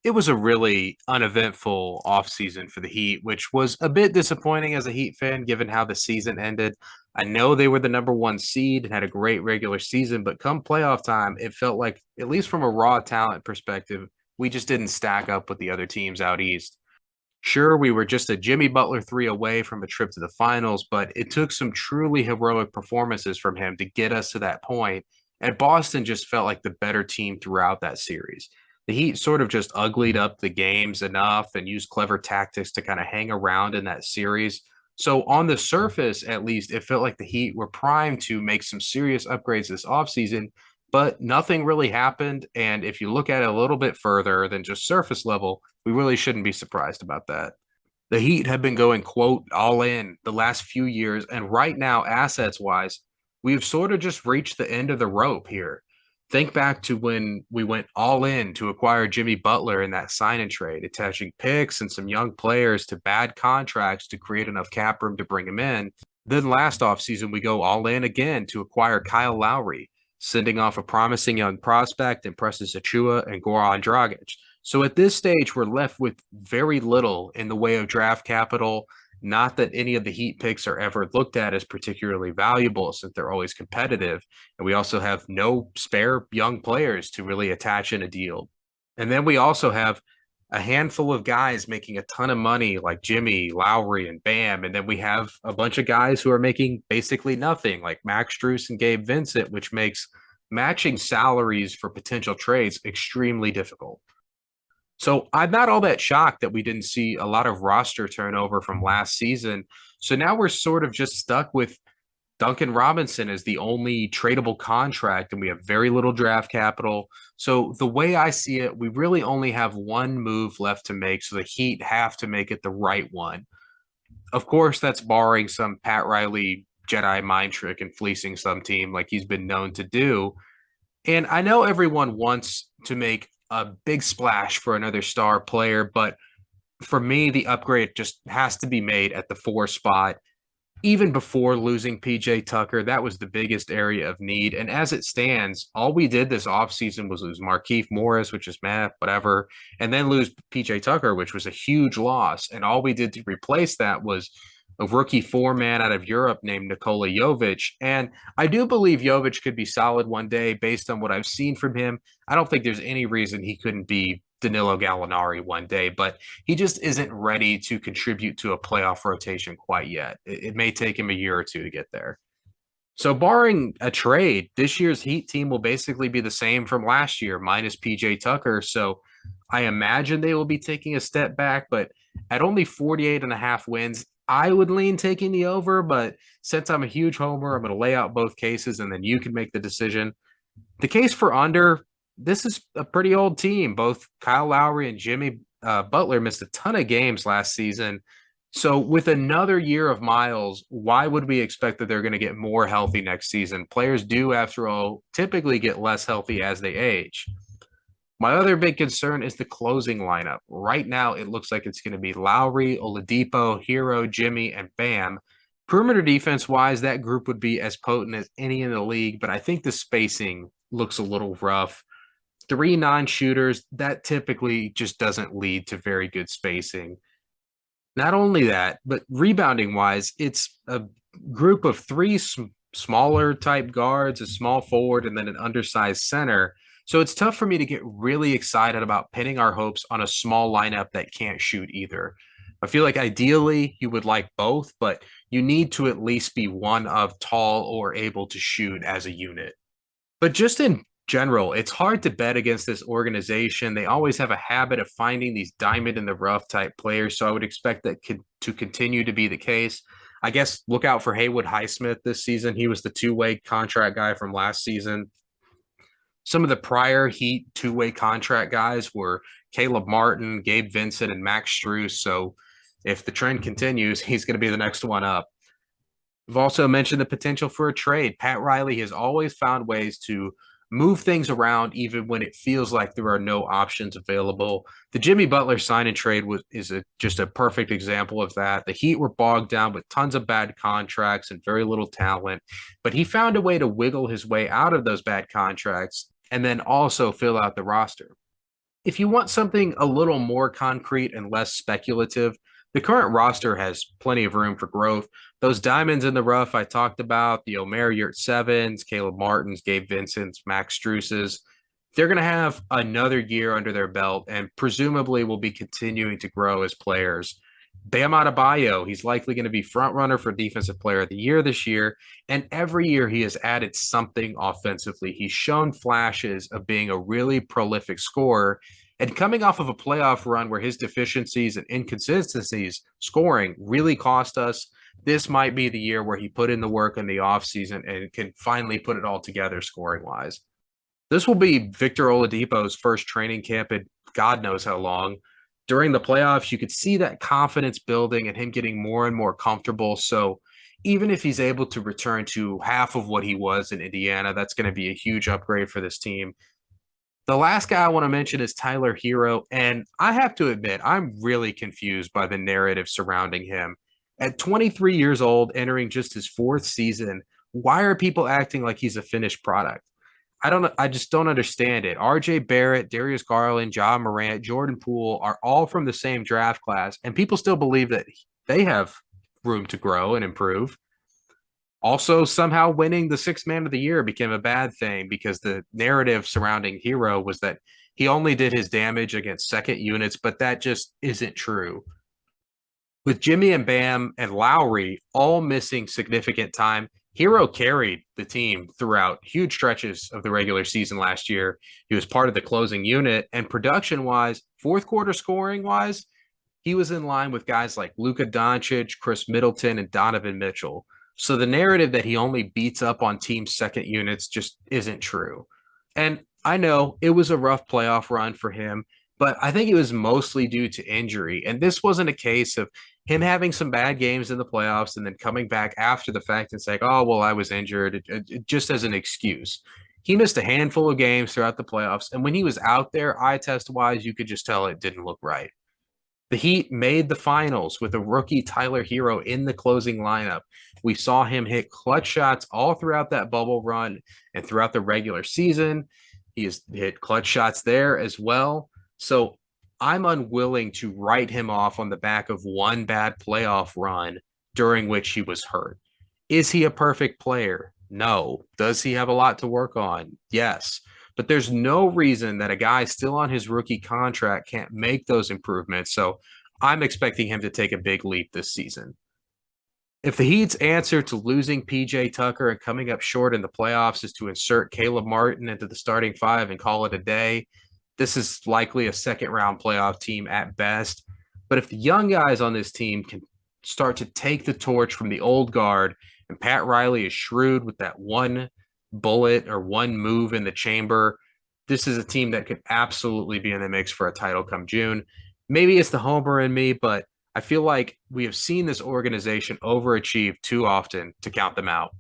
It was a really uneventful offseason for the Heat, which was a bit disappointing as a Heat fan given how the season ended. I know they were the number one seed and had a great regular season, but come playoff time, it felt like, at least from a raw talent perspective, we just didn't stack up with the other teams out east. Sure, we were just a Jimmy Butler three away from a trip to the finals, but it took some truly heroic performances from him to get us to that point. And Boston just felt like the better team throughout that series. The Heat sort of just uglied up the games enough and used clever tactics to kind of hang around in that series. So, on the surface, at least, it felt like the Heat were primed to make some serious upgrades this offseason, but nothing really happened. And if you look at it a little bit further than just surface level, we really shouldn't be surprised about that. The Heat have been going, quote, all in the last few years. And right now, assets wise, we've sort of just reached the end of the rope here. Think back to when we went all in to acquire Jimmy Butler in that sign and trade, attaching picks and some young players to bad contracts to create enough cap room to bring him in. Then last offseason, we go all in again to acquire Kyle Lowry, sending off a promising young prospect in Preston Achua and Goran Dragic. So at this stage, we're left with very little in the way of draft capital. Not that any of the Heat picks are ever looked at as particularly valuable since they're always competitive. And we also have no spare young players to really attach in a deal. And then we also have a handful of guys making a ton of money like Jimmy, Lowry, and Bam. And then we have a bunch of guys who are making basically nothing like Max Strus and Gabe Vincent, which makes matching salaries for potential trades extremely difficult. So I'm not all that shocked that we didn't see a lot of roster turnover from last season. So now we're sort of just stuck with Duncan Robinson as the only tradable contract, and we have very little draft capital. So the way I see it, we really only have one move left to make. So the Heat have to make it the right one. Of course, that's barring some Pat Riley Jedi mind trick and fleecing some team like he's been known to do. And I know everyone wants to make a big splash for another star player, but for me, the upgrade just has to be made at the four spot. Even before losing PJ Tucker, that was the biggest area of need. And as it stands, all we did this offseason was lose Markieff Morris, which is math, whatever, and then lose PJ Tucker, which was a huge loss. And all we did to replace that was a rookie four-man out of Europe named Nikola Jovic. And I do believe Jovic could be solid one day based on what I've seen from him. I don't think there's any reason he couldn't be Danilo Gallinari one day, but he just isn't ready to contribute to a playoff rotation quite yet. It may take him a year or two to get there. So, barring a trade, this year's Heat team will basically be the same from last year, minus PJ Tucker. So, I imagine they will be taking a step back, but at only 48 and a half wins, I would lean taking the over. But since I'm a huge homer, I'm going to lay out both cases and then you can make the decision. The case for under, this is a pretty old team. Both Kyle Lowry and Jimmy Butler missed a ton of games last season. So, with another year of Miles, why would we expect that they're going to get more healthy next season? Players do, after all, typically get less healthy as they age. My other big concern is the closing lineup. Right now, it looks like it's going to be Lowry, Oladipo, Hero, Jimmy, and Bam. Perimeter defense wise, that group would be as potent as any in the league, but I think the spacing looks a little rough. Three non-shooters, that typically just doesn't lead to very good spacing. Not only that, but rebounding wise, it's a group of three smaller type guards, a small forward, and then an undersized center. So it's tough for me to get really excited about pinning our hopes on a small lineup that can't shoot either. I feel like ideally you would like both, but you need to at least be one of tall or able to shoot as a unit. But just in general, it's hard to bet against this organization. They always have a habit of finding these diamond in the rough type players. So I would expect that to continue to be the case. I guess look out for Haywood Highsmith this season. He was the two-way contract guy from last season. Some of the prior Heat two-way contract guys were Caleb Martin, Gabe Vincent, and Max Strus. So if the trend continues, he's going to be the next one up. We've also mentioned the potential for a trade. Pat Riley has always found ways to move things around even when it feels like there are no options available. The Jimmy Butler sign and trade is just a perfect example of that. The Heat were bogged down with tons of bad contracts and very little talent, but he found a way to wiggle his way out of those bad contracts and then also fill out the roster. If you want something a little more concrete and less speculative, the current roster has plenty of room for growth. Those diamonds in the rough I talked about, the Omer Yurt Sevens, Caleb Martins, Gabe Vincent's, Max Struess's, they're going to have another year under their belt and presumably will be continuing to grow as players. Bam Adebayo, he's likely going to be front runner for Defensive Player of the Year this year. And every year he has added something offensively. He's shown flashes of being a really prolific scorer. And coming off of a playoff run where his deficiencies and inconsistencies scoring really cost us, this might be the year where he put in the work in the offseason and can finally put it all together scoring wise. This will be Victor Oladipo's first training camp in God knows how long. During the playoffs, you could see that confidence building and him getting more and more comfortable. So even if he's able to return to half of what he was in Indiana, that's going to be a huge upgrade for this team. The last guy I want to mention is Tyler Hero. And I have to admit, I'm really confused by the narrative surrounding him. At 23 years old, entering just his fourth season, why are people acting like he's a finished product? I just don't understand it. RJ Barrett, Darius Garland, John Morant, Jordan Poole are all from the same draft class, and people still believe that they have room to grow and improve. Also, somehow winning the sixth man of the year became a bad thing because the narrative surrounding Hero was that he only did his damage against second units, but that just isn't true. With Jimmy and Bam and Lowry all missing significant time, Hero carried the team throughout huge stretches of the regular season last year. He was part of the closing unit, and production wise, fourth quarter scoring wise, he was in line with guys like Luka Doncic, Chris Middleton, and Donovan Mitchell. So the narrative that he only beats up on team second units just isn't true. And I know it was a rough playoff run for him, but I think it was mostly due to injury. And this wasn't a case of him having some bad games in the playoffs and then coming back after the fact and saying, oh, well, I was injured, just as an excuse. He missed a handful of games throughout the playoffs. And when he was out there, eye test wise, you could just tell it didn't look right. The Heat made the finals with a rookie Tyler Hero in the closing lineup. We saw him hit clutch shots all throughout that bubble run and throughout the regular season. He has hit clutch shots there as well. So I'm unwilling to write him off on the back of one bad playoff run during which he was hurt. Is he a perfect player? No. Does he have a lot to work on? Yes. But there's no reason that a guy still on his rookie contract can't make those improvements. So I'm expecting him to take a big leap this season. If the Heat's answer to losing PJ Tucker and coming up short in the playoffs is to insert Caleb Martin into the starting five and call it a day, this is likely a second round playoff team at best. But if the young guys on this team can start to take the torch from the old guard, and Pat Riley is shrewd with that one bullet or one move in the chamber, this is a team that could absolutely be in the mix for a title come June. Maybe it's the homer in me, but I feel like we have seen this organization overachieve too often to count them out.